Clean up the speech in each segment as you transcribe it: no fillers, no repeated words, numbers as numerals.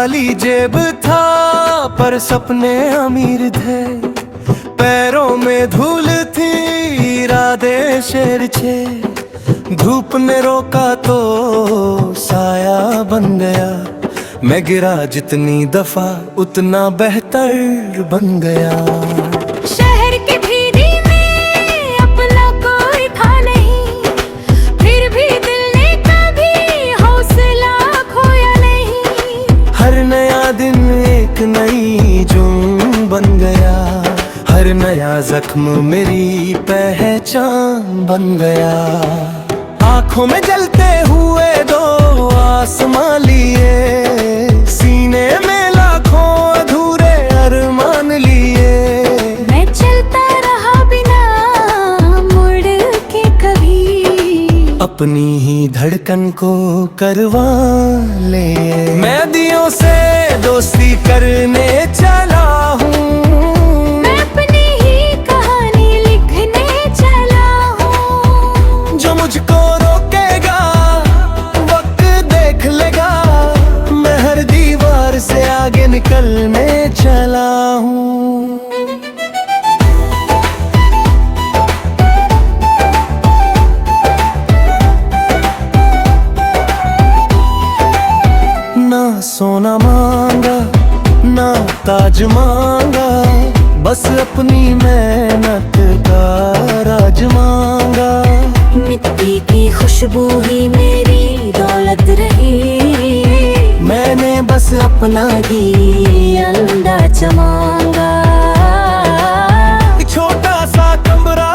खाली जेब था पर सपने अमीर थे, पैरों में धूल थी इरादे शेर छे। धूप ने रोका तो साया बन गया, मैं गिरा जितनी दफा उतना बेहतर बन गया। शहर की भीड़ी में अपना कोई था नहीं, फिर भी दिल ने कभी हौसला खोया नहीं। हर नया दिन एक नई जुर्म बन गया, हर नया जख्म मेरी पहचान बन गया। आंखों में जलते हुए दो आसमां लिए, सीने में लाखों अधूरे अरमान लिए। मैं चलता रहा बिना मुड़ के कभी, अपनी ही धड़कन को करवा ले। मैं दियों से दोस्ती करने चला हूँ, मैं अपनी ही कहानी लिखने चला हूँ। जो मुझको रोकेगा वक्त देख लेगा, मैं हर दीवार से आगे निकलने चला हूँ। ना सोना मांगा ना ताज मांगा, बस अपनी मेहनत का राज मांगा। मिट्टी की खुशबू ही मेरी दौलत रही, मैंने बस अपना ही अंदाज मांगा। छोटा सा कमरा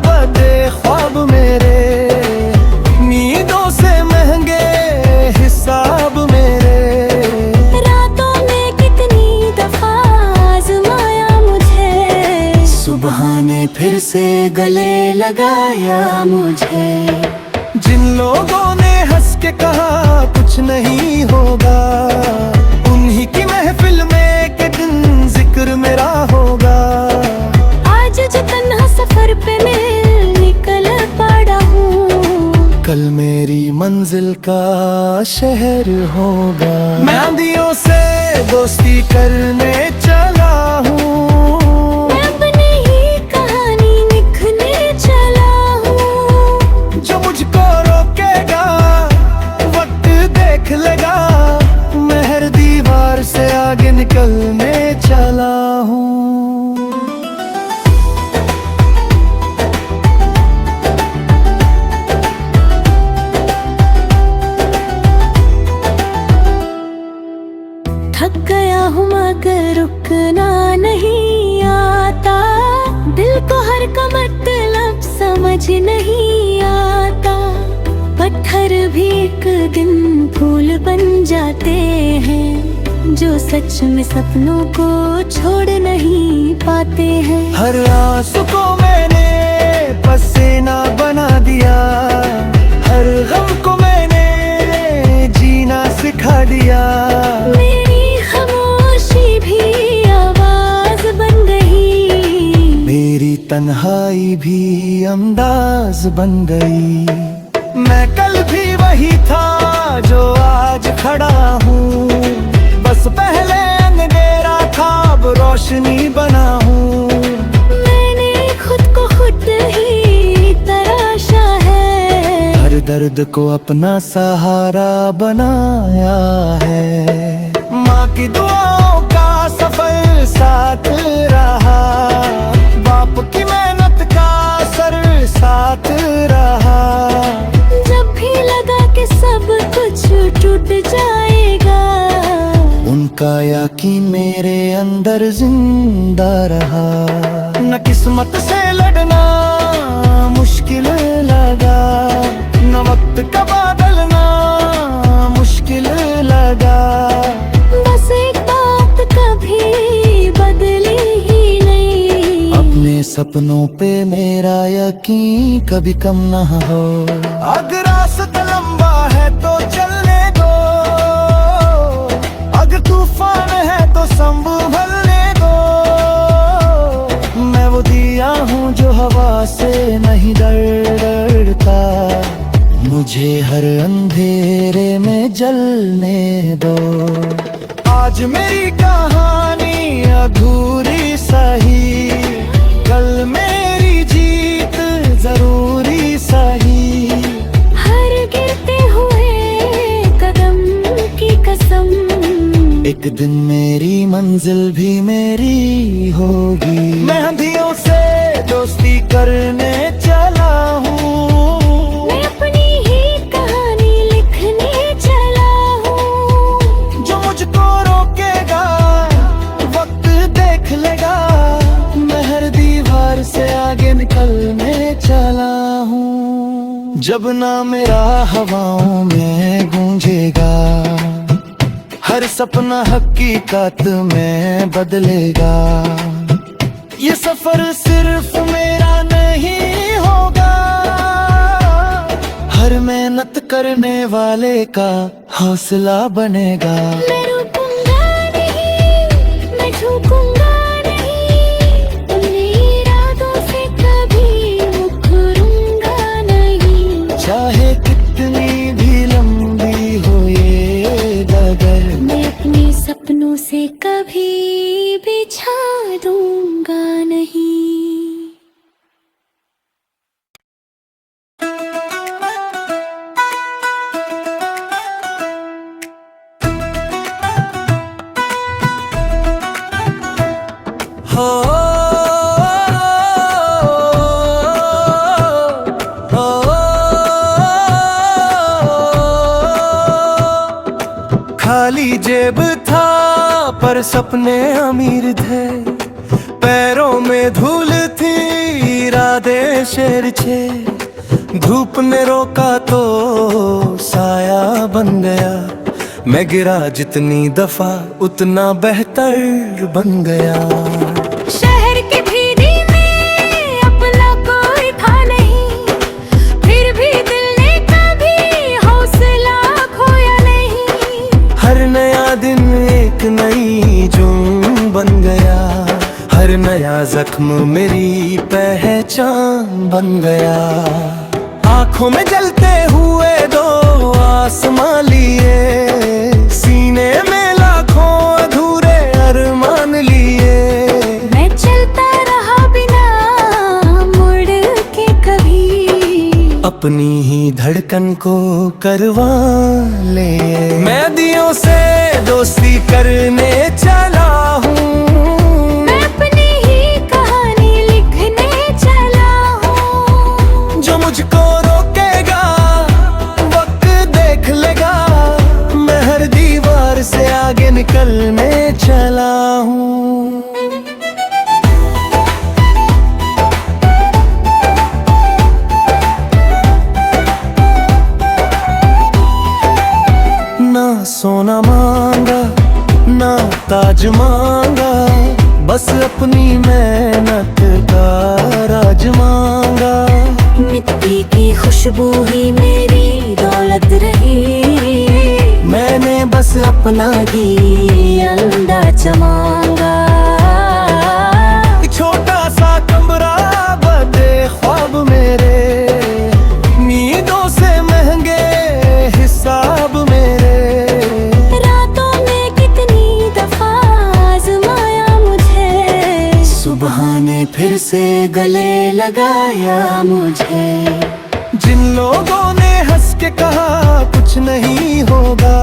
बदे ख्वाब मेरे, नींदों से महंगे हिसाब मेरे। रातों में कितनी दफा आजमाया मुझे, सुबह ने फिर से गले लगाया मुझे। जिन लोगों ने हंस के कहा कुछ नहीं होगा, उन्हीं की महफिल में के दिन जिक्र मेरा होगा। आज जो तन्हा सफर पे मैं निकल पड़ा हूँ, कल मेरी मंजिल का शहर होगा। मैं आंधियों से दोस्ती करने चला हूँ, मैं अपनी ही कहानी लिखने चला हूँ। जो मुझको रोकेगा वक्त देख लेगा, मैं हर दीवार से आगे निकलने चला हूँ। थक गया हूँ मगर रुकना नहीं आता, दिल को हर का मतलब समझ नहीं आता। पत्थर भी एक दिन फूल बन जाते हैं, जो सच में सपनों को छोड़ नहीं पाते हैं। हर आंसू को मैंने पसीना बना दिया, हर गम को मैंने जीना सिखा दिया। मेरी खामोशी भी आवाज बन गई, मेरी तन्हाई भी अंदाज बन गई। मैं कल भी वही था जो आज खड़ा हूँ, बस पहले अंधेरा था अब रोशनी बना हूँ। मैंने खुद को खुद ही तराशा है, हर दर्द को अपना सहारा बनाया है। माँ की दुआओं का सफर साथ रहा, बाप की मेहनत का असर साथ रहा। जब भी लगा कि सब कुछ टूट जाएगा, उनका यकीन मेरे अंदर जिंदा रहा। न किस्मत से लड़ना मुश्किल लगा, न वक्त का बदलना मुश्किल लगा। बस एक बात कभी बदली ही नहीं, अपने सपनों पे मेरा यकीन कभी कम न हो। अगर रास्ता लंबा है तो चलने दो, अगर तूफान है तो संभलने दो। मैं वो दिया हूँ जो हवा से नहीं डरता, मुझे हर अंधेरे में जलने दो। आज मेरी कहानी अधूरी सही, कल मेरी जीत जरूरी सही। हर गिरते हुए कदम की कसम, एक दिन मेरी मंजिल भी मेरी होगी। मैं अंधियों से दोस्ती करने चला हूँ, मैं अपनी ही कहानी लिखने चला हूँ। जो मुझको रोकेगा वक्त देख लेगा, मैं हर दीवार से आगे निकलने चला हूँ। जब ना मेरा हवाओं में गूंजेगा, हर सपना हकीकत में बदलेगा। ये सफर सिर्फ मेरा नहीं होगा, हर मेहनत करने वाले का हौसला बनेगा। मैं रुकूंगा नहीं, मैं झुकूंगा नहीं, अपने इरादों से कभी मुकरूंगा नहीं। चाहे कितनी भी लंबी हो ये डगर, मैं अपने सपनों से कभी बिछा दूंगा नहीं। हो खाली जेब था पर सपने अमीर थे, पैरों में धूल थी इरादे शेर छे। धूप ने रोका तो साया बन गया, मैं गिरा जितनी दफा उतना बेहतर बन गया। शहर की भीड़ी में अपना कोई था नहीं, फिर भी दिल ने कभी हौसला खोया नहीं। हर नया दिन एक नई जुर्म बन गया, हर नया जख्म मेरी पहचान बन गया। आंखों में जलते हुए दो आसमां लिए, सीने में लाखों अधूरे अरमान लिए। मैं चलता रहा बिना मुड़ के कभी, अपनी ही धड़कन को करवा ले। मैं दियों से दोस्ती करने चला हूँ, मैं अपनी ही कहानी लिखने चला हूँ। जो मुझको रोकेगा वक्त देख लेगा, मैं हर दीवार से आगे निकलने चला हूँ। ना सोना मांगा ना ताज मांगा, बस अपनी मेहनत का राज मांगा। मिट्टी की खुशबू ही मेरी दौलत रही, मैंने बस अपना ही अंदाज मांगा। छोटा सा कमरा बदे ख्वाब मेरे, नींदों से महंगे हिसाब मेरे। रातों में कितनी दफा आजमाया मुझे, सुबह ने फिर से गले लगाया मुझे। जिन लोगों ने हंस के कहा कुछ नहीं होगा,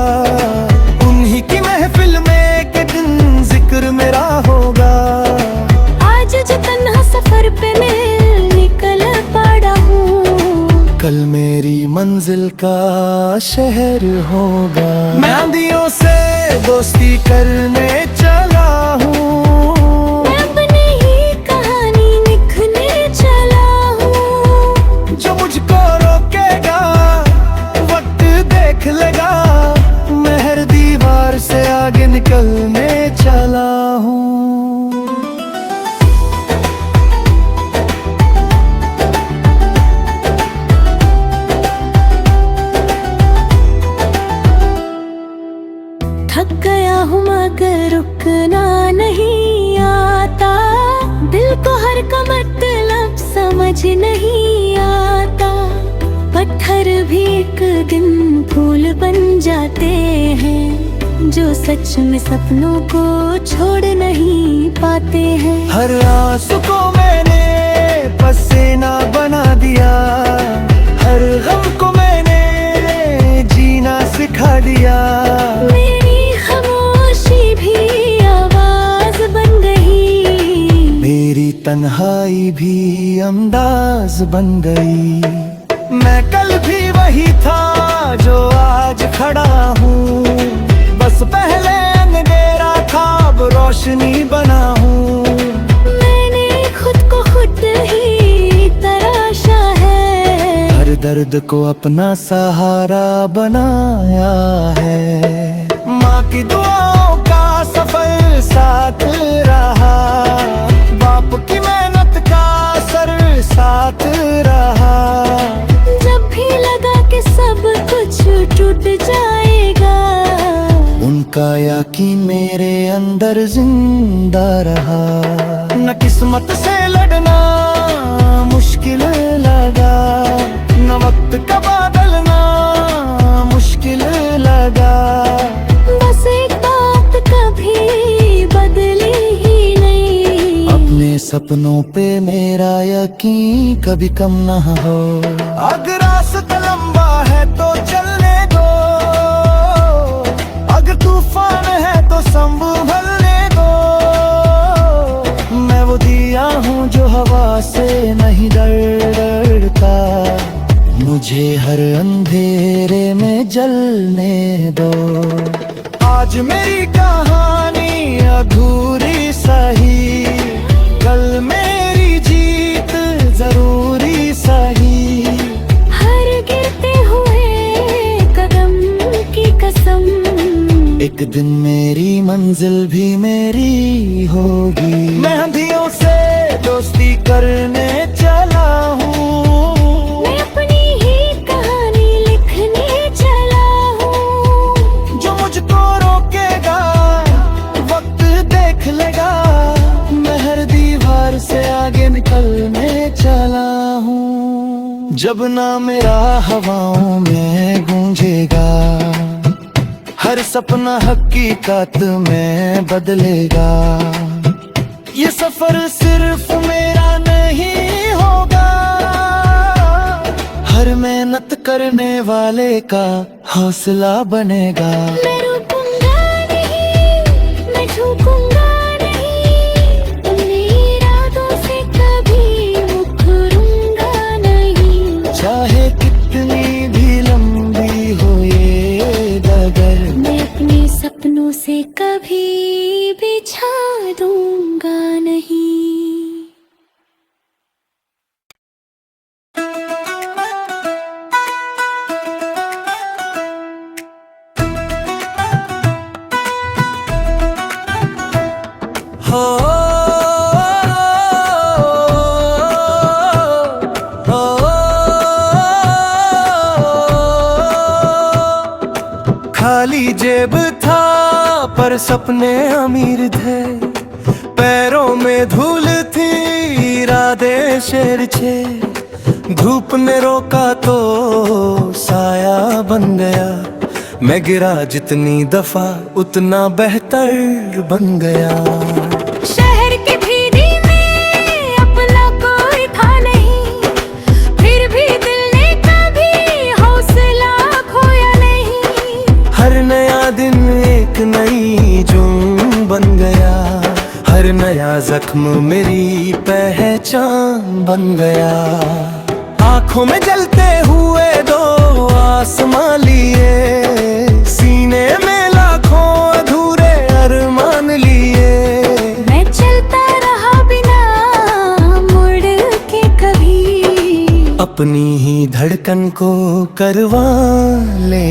उन्हीं की महफिल में के दिन जिक्र मेरा होगा। आज जो तन्हा सफर पे मैं निकल पड़ा हूँ, कल मेरी मंजिल का शहर होगा। मैं आंधियों से दोस्ती करने चला हूँ, मैं अपनी ही कहानी लिखने चला हूँ। जो मुझको रोकेगा वक्त देख लेगा, मैं हर दीवार से आगे निकलने चला हूँ। थक गया हूँ मगर रुकना नहीं आता, दिल को हर का मतलब समझ नहीं आता। पत्थर भी एक दिन फूल बन जाते हैं, जो सच में सपनों को छोड़ नहीं पाते हैं। हर आंसू को मैंने पसीना बना दिया, हर गम को मैंने जीना सिखा दिया। मेरी खामोशी भी आवाज बन गई, मेरी तन्हाई भी अंदाज बन गई। मैं कल भी वही था जो आज खड़ा हूँ, बस पहले अंधेरा था अब रोशनी बना हूँ। मैंने खुद को खुद ही तराशा है, हर दर्द को अपना सहारा बनाया है। माँ की दुआओं का सफल साथ रहा, बाप की मेहनत का असर साथ रहा। जब भी लगा कि सब कुछ टूट जाएगा, उनका यकीन मेरे अंदर जिंदा रहा। न किस्मत से लड़ना मुश्किल लगा, न वक्त का बदलना मुश्किल लगा। बस एक बात कभी बदली ही नहीं, अपने सपनों पे मेरा यकीन कभी कम न हो। अगर रास्ता लंबा है तो चलने दो, अगर तूफान है तो संभलने दो। मैं वो दिया हूँ जो हवा से नहीं डरता, मुझे हर अंधेरे में जलने दो। आज मेरी कहानी अधूरी सही, कल मेरी जीत जरूरी सही। हर गिरते हुए कदम की कसम, एक दिन मेरी मंजिल भी मेरी होगी। मैं आंधियों से दोस्ती करने चला हूँ, मैं अपनी ही कहानी लिखने चला हूँ। जो मुझको रोकेगा वक्त देख लेगा, मैं हर दीवार से आगे निकलने चला हूँ। जब ना मेरा हवाओं में गूंजेगा, हर सपना हकीकत में बदलेगा। ये सफर सिर्फ मेरा नहीं होगा, हर मेहनत करने वाले का हौसला बनेगा। मैं रुकूंगा नहीं, मैं झुकूंगा नहीं, अपने इरादों से कभी मुकरूंगा नहीं। चाहे कितनी भी लंबी हो ये डगर, मैं अपने सपनों से कभी बिछा दूंगा नहीं। हो खाली जेब था पर सपने अमीर थे, पैरों में धूल थी इरादे शेर छे। धूप ने रोका तो साया बन गया, मैं गिरा जितनी दफा उतना बेहतर बन गया। शहर की भीड़ी में अपना कोई था नहीं, फिर भी दिल ने कभी हौसला खोया नहीं। हर नया दिन एक नई जुर्म बन गया, हर नया जख्म मेरी पहचान बन गया। आंखों में जलते हुए दो आसमां लिए, सीने में लाखों अधूरे अरमान लिए। मैं चलता रहा बिना मुड़ के कभी, अपनी ही धड़कन को करवा ले।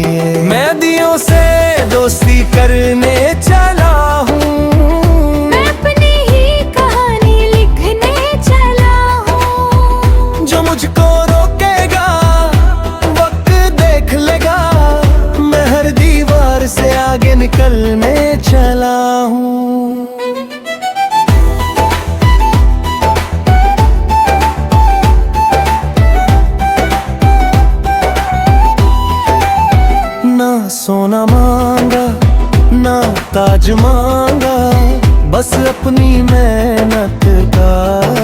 मैं दियों से दोस्ती करने चला हूँ, मैं अपनी ही कहानी लिखने चला हूँ। जो मुझको रोकेगा वक्त देख लेगा, मैं हर दीवार से आगे निकलने चला हूँ। ना सोना मांगा आज मांगा, बस अपनी मेहनत का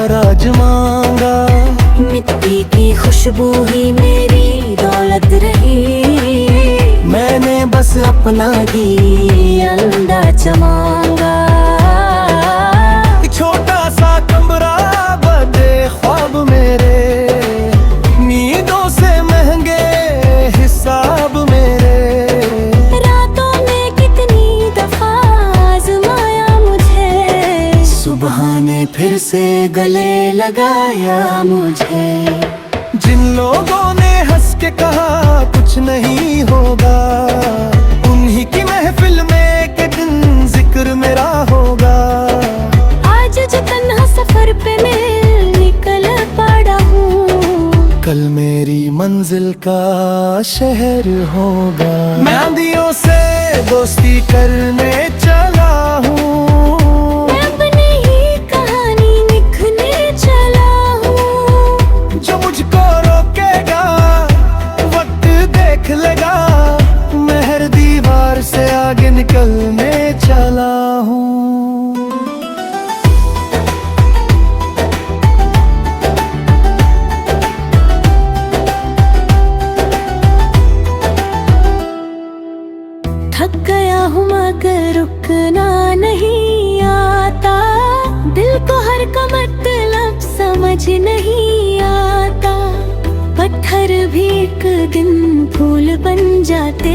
राज मांगा। मिट्टी की खुशबू ही मेरी दौलत रही, मैंने बस अपना ही अंदाज मांगा। छोटा सा कमरा बदे ख्वाब मेरे, नींदों से महंगे हिसाब मेरे। रातों में कितनी दफा आजमाया मुझे, सुबह ने फिर से गले लगाया मुझे। जिन लोगों ने हंस के कहा कुछ नहीं होगा, उन्हीं की महफिल में के दिन जिक्र मेरा होगा। आज जो तन्हा सफर पे मैं निकल पड़ा हूँ, कल मेरी मंजिल का शहर होगा। मैं आंधियों से दोस्ती करने चला हूँ, मैं अपनी ही कहानी लिखने चला हूँ। जो मुझको रोकेगा वक्त देख लेगा, मैं हर दीवार से आगे निकलने चला हूँ। थक गया हूँ मगर रुकना नहीं आता, दिल को हर का मतलब समझ नहीं आता। पत्थर भी एक दिन फूल बन जाते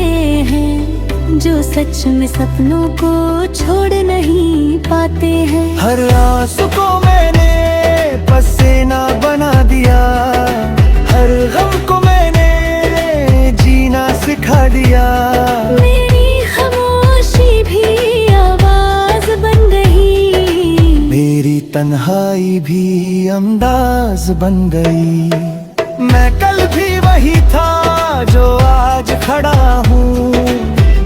हैं, जो सच में सपनों को छोड़ नहीं पाते हैं। हर आंसू को मैंने पसीना बना दिया, हर गम को मैंने जीना सिखा दिया। मेरी खामोशी भी आवाज बन गई, मेरी तन्हाई भी अंदाज बन गई। मैं कल भी वही था जो आज खड़ा हूँ,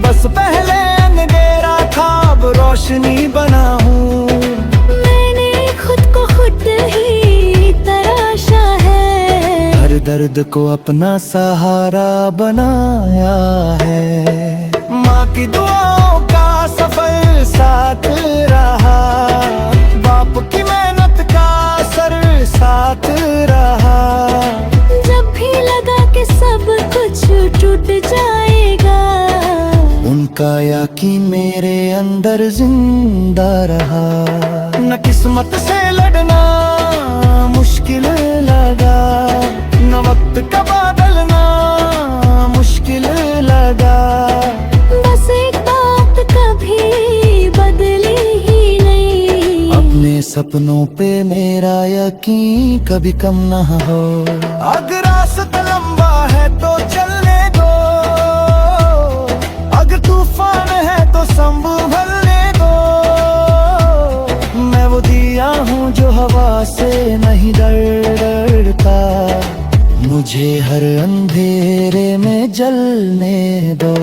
बस पहले अंधेरा था अब रोशनी बना हूँ। मैंने खुद को खुद ही तराशा है, हर दर्द को अपना सहारा बनाया है। माँ की दुआओं का सफर साथ रहा, बाप की मेहनत का असर साथ रहा। जब भी लगा कि सब कुछ टूट जाएगा, उनका यकीन मेरे अंदर जिंदा रहा। न किस्मत से लड़ना मुश्किल लगा, न वक्त का बदलना मुश्किल लगा। बस एक बात कभी बदली ही नहीं, अपने सपनों पे मेरा यकीन कभी कम न हो। अगर रास्ता लंबा है तो चलने दो, अगर तूफान है तो संभलने दो। मैं वो दिया हूँ जो हवा से नहीं डरता, मुझे हर अंधेरे में जलने दो।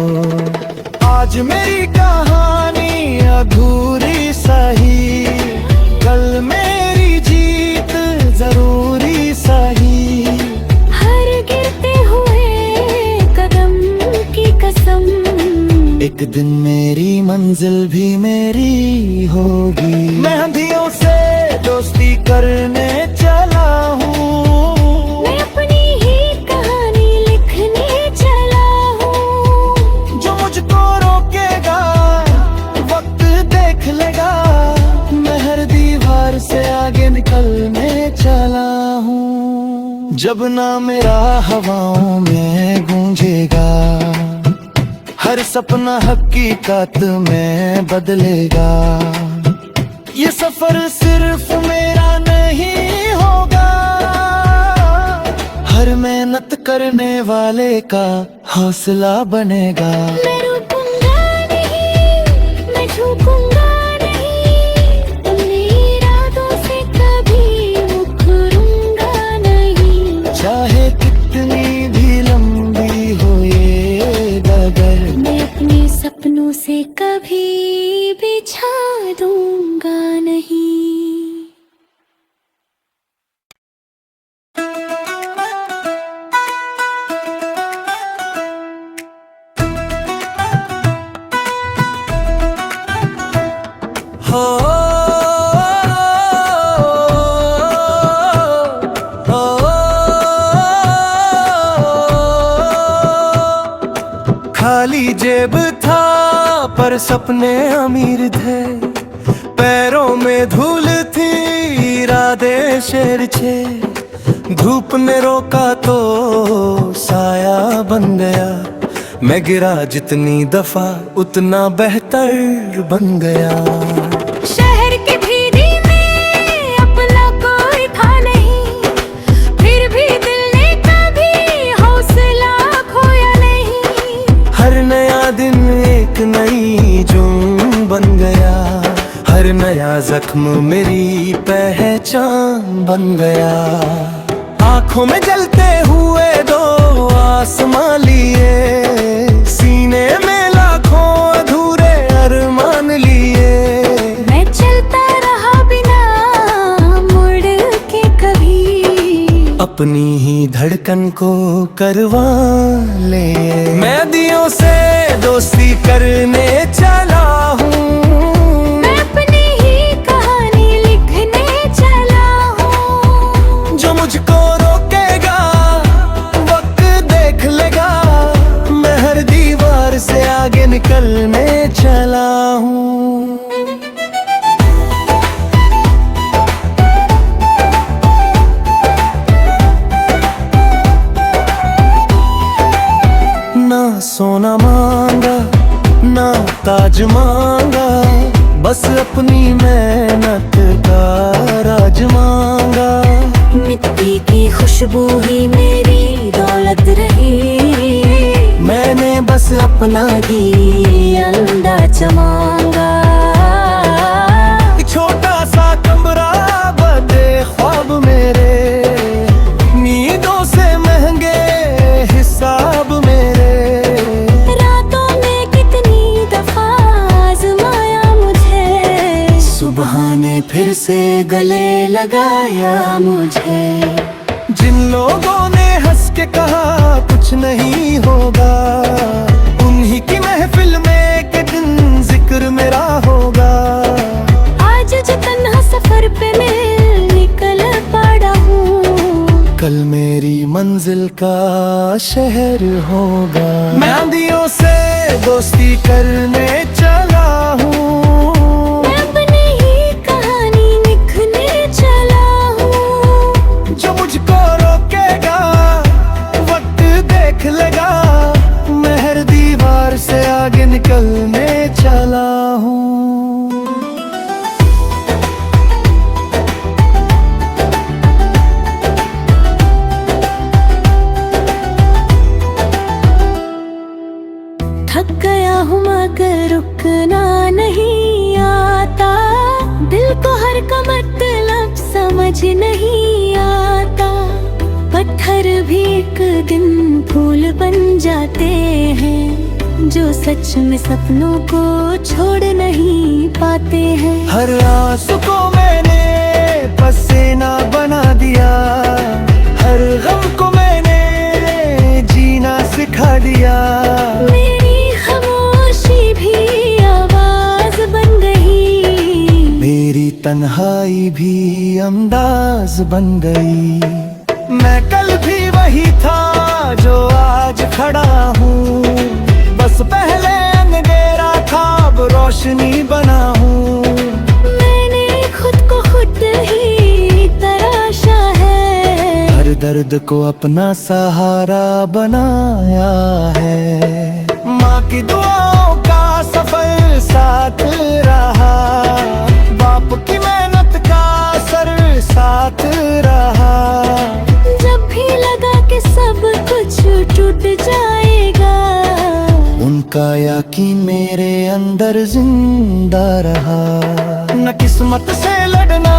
आज मेरी कहानी अधूरी सही, कल मेरी जीत जरूरी सही। हर गिरते हुए कदम की कसम, एक दिन मेरी मंजिल भी मेरी होगी। मैं आंधियों से दोस्ती करने चला हूँ, मैं अपनी ही कहानी लिखने चला हूँ। जो मुझको रोकेगा वक्त देख लेगा, मैं हर दीवार से आगे निकलने चला हूँ। जब ना मेरा हवाओं में गूंजेगा, हर सपना हकीकत में बदलेगा। ये सफर सिर्फ मेरा नहीं होगा, हर मेहनत करने वाले का हौसला बनेगा। मैं रुकूंगा नहीं, मैं झुकूंगा नहीं, अपने इरादों से कभी मुकरूंगा नहीं। चाहे कितनी भी लंबी हो ये डगर, मैं अपने सपनों से कभी बिछा दूंगा नहीं। खाली जेब था पर सपने अमीर थे, पैरों में धूल थी इरादे शेर छे। धूप ने रोका तो साया बन गया, मैं गिरा जितनी दफा उतना बेहतर बन गया। शहर की भीड़ी में अपना कोई था नहीं, फिर भी दिल ने कभी हौसला खोया नहीं। हर नया दिन एक नई जुर्म बन गया, हर नया जख्म मेरी पहचान बन गया। आंखों में जलते हुए दो आसमां लिए, सीने में लाखों अधूरे अरमान लिए। मैं चलता रहा बिना मुड़ के कभी, अपनी ही धड़कन को करवा ले। मैं दियों से दोस्ती करने चला हूँ, मैं अपनी ही कहानी लिखने चला हूँ। जो मुझको रोकेगा वक्त देख लेगा, मैं हर दीवार से आगे निकलने चला हूँ। ना सोना मांगा ना ताज मांगा, बस अपनी मेहनत का राज मांगा। मिट्टी की खुशबू ही मेरी दौलत रही, मैंने बस अपना ही अंदाज मांगा। छोटा सा कमरा बदे ख्वाब मेरे, नींदों से महंगे हिसाब मेरे। रातों में कितनी दफा आजमाया मुझे, सुबह ने फिर से गले लगाया मुझे। जिन लोगों ने हंस के कहा कुछ नहीं होगा, उन्हीं की महफिल में के दिन जिक्र मेरा होगा। आज जो तन्हा सफर पे मैं निकल पड़ा हूँ, कल मेरी मंजिल का शहर होगा। मैं आंधियों से दोस्ती करने चला हूँ, मैं अपनी ही कहानी लिखने चला हूँ। जो मुझको रोकेगा वक्त देख लेगा, मैं हर दीवार से आगे निकलने चला हूँ। थक गया हूँ मगर रुकना नहीं आता, दिल को हर का मतलब समझ नहीं आता। पत्थर भी एक दिन फूल बन जाते हैं, जो सच में सपनों को छोड़ नहीं पाते हैं। हर आंसू को मैंने पसीना बना दिया, हर गम को मैंने जीना सिखा दिया। मेरी खामोशी भी आवाज बन गई, मेरी तन्हाई भी अंदाज बन गई। मैं कल भी वही था जो आज खड़ा हूँ, बस पहले अंधेरा था अब रोशनी बना हूँ। मैंने खुद को खुद ही तराशा है, हर दर्द को अपना सहारा बनाया है। माँ की दुआओं का सफर साथ रहा, बाप की मेहनत का असर साथ रहा। जब भी लगा कि सब कुछ टूट जाएगा, उनका यकीन मेरे अंदर जिंदा रहा। न किस्मत से लड़ना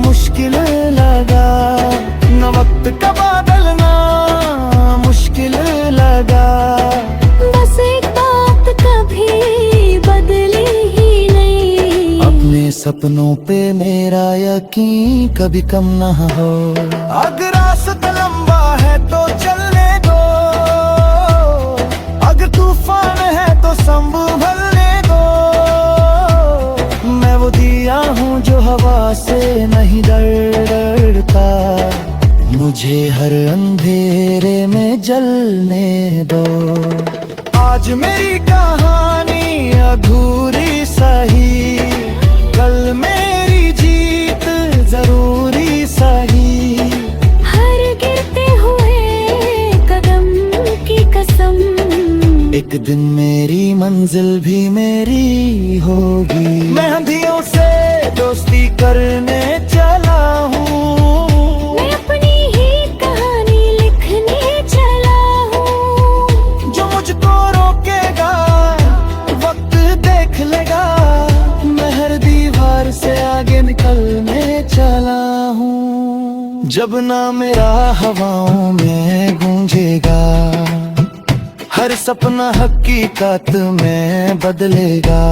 मुश्किल लगा, न वक्त का बदलना मुश्किल लगा। बस एक बात कभी बदली ही नहीं, अपने सपनों पे मेरा यकीन कभी कम न हो। अगर रास्ता लंबा है तो चलने दो, अगर तूफान है तो संभलने दो। मैं वो दिया हूँ जो हवा से नहीं डरता, मुझे हर अंधेरे में जलने दो। आज मेरी कहानी अधूरी सही, कल मेरी जीत जरूरी सही। हर गिरते हुए कदम की कसम, एक दिन मेरी मंजिल भी मेरी होगी। मैं आंधियों से दोस्ती करने चला हूँ, मैं अपनी ही कहानी लिखने चला हूँ। जो मुझको रोकेगा वक्त देख लेगा, मैं हर दीवार से आगे निकलने चला हूँ। जब ना मेरा हवाओं में गूंजेगा, हर सपना हकीकत में बदलेगा।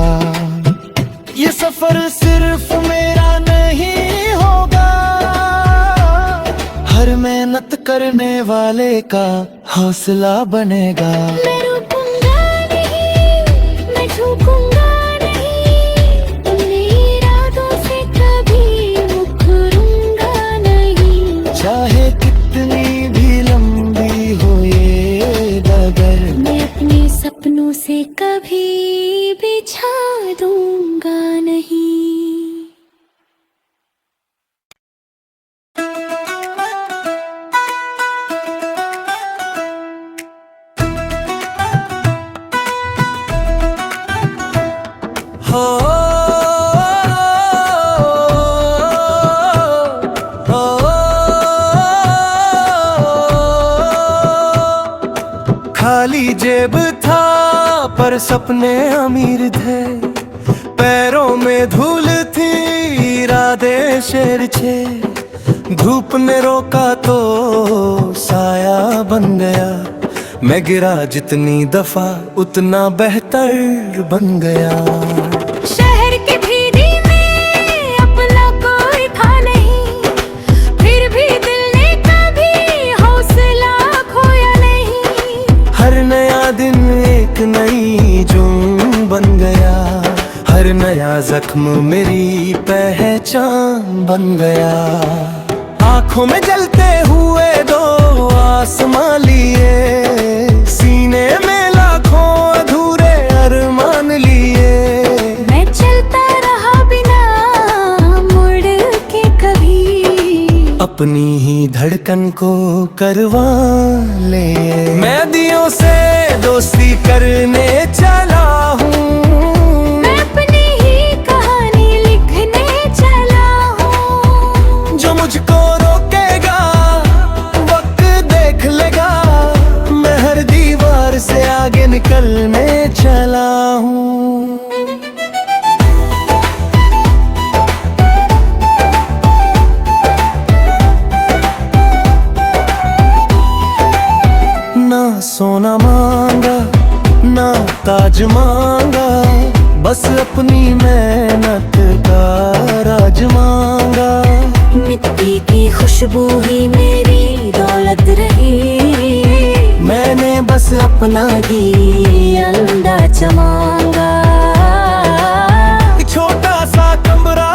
ये सफर सिर्फ मेरा नहीं होगा, हर मेहनत करने वाले का हौसला बनेगा। मैं रुकूंगा नहीं, मैं झुकूंगा नहीं, अपने इरादों से कभी मुकरूंगा नहीं। चाहे कितनी भी लंबी हो ये डगर, मैं अपने सपनों से कभी बिछा दूंगा नहीं। हो खाली जेब था पर सपने अमीर थे, पैरों में धूल थी इरादे शेर छे। धूप ने रोका तो साया बन गया, मैं गिरा जितनी दफा उतना बेहतर बन गया। शहर की भीड़ी में अपना कोई था नहीं, फिर भी दिल ने कभी हौसला खोया नहीं। हर नया दिन एक नई जुर्म बन गया, हर नया जख्म मेरी पहचान बन गया। आंखों में जलते हुए दो आसमां लिए, सीने में लाखों अधूरे अरमान लिए। मैं चलता रहा बिना मुड़ के कभी, अपनी ही धड़कन को करवा ले। मैं दियों से दोस्ती करने चला हूँ, मैं अपनी ही कहानी लिखने चला हूँ। जो मुझको रोकेगा वक्त देख लेगा, मैं हर दीवार से आगे निकलने चला हूँ। ना सोना मांगा ना ताज मांगा, बस अपनी मेहनत का राज मांगा। मिट्टी की खुशबू ही मेरी दौलत रही, मैंने बस अपना ही अंदाज मांगा। छोटा सा कमरा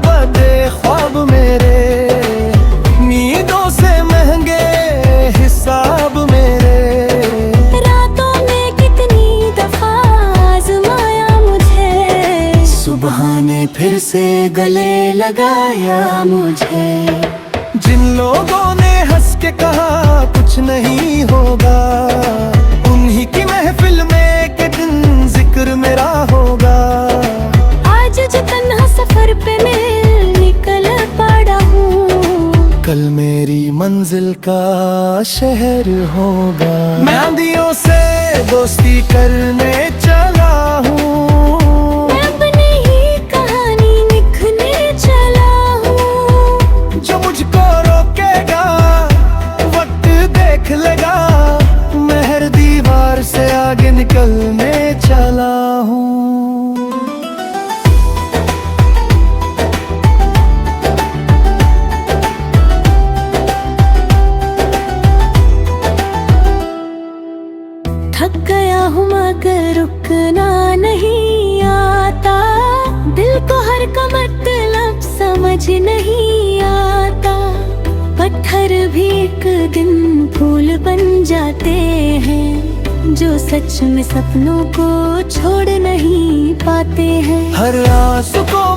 बदे ख्वाब मेरे, नींदों से महंगे हिसाब मेरे। रातों में कितनी दफा आजमाया मुझे, सुबह ने फिर से गले लगाया मुझे। जिन लोगों ने हंस के कहा कुछ नहीं होगा, उन्हीं की महफिल में के दिन जिक्र मेरा होगा। आज जो तन्हा सफर पे मैं निकल पड़ा हूँ, कल मेरी मंजिल का शहर होगा। मैं आंधियों से दोस्ती करने चला हूँ, मैं अपनी ही कहानी लिखने चला हूँ। जो मुझको रोकेगा वक्त देख लेगा, मैं हर दीवार से आगे निकलने चला हूँ। थक गया हूँ मगर रुकना नहीं आता, दिल को हर का मतलब समझ नहीं आता। पत्थर भी एक दिन फूल बन जाते हैं, जो सच में सपनों को छोड़ नहीं पाते हैं। हर आस को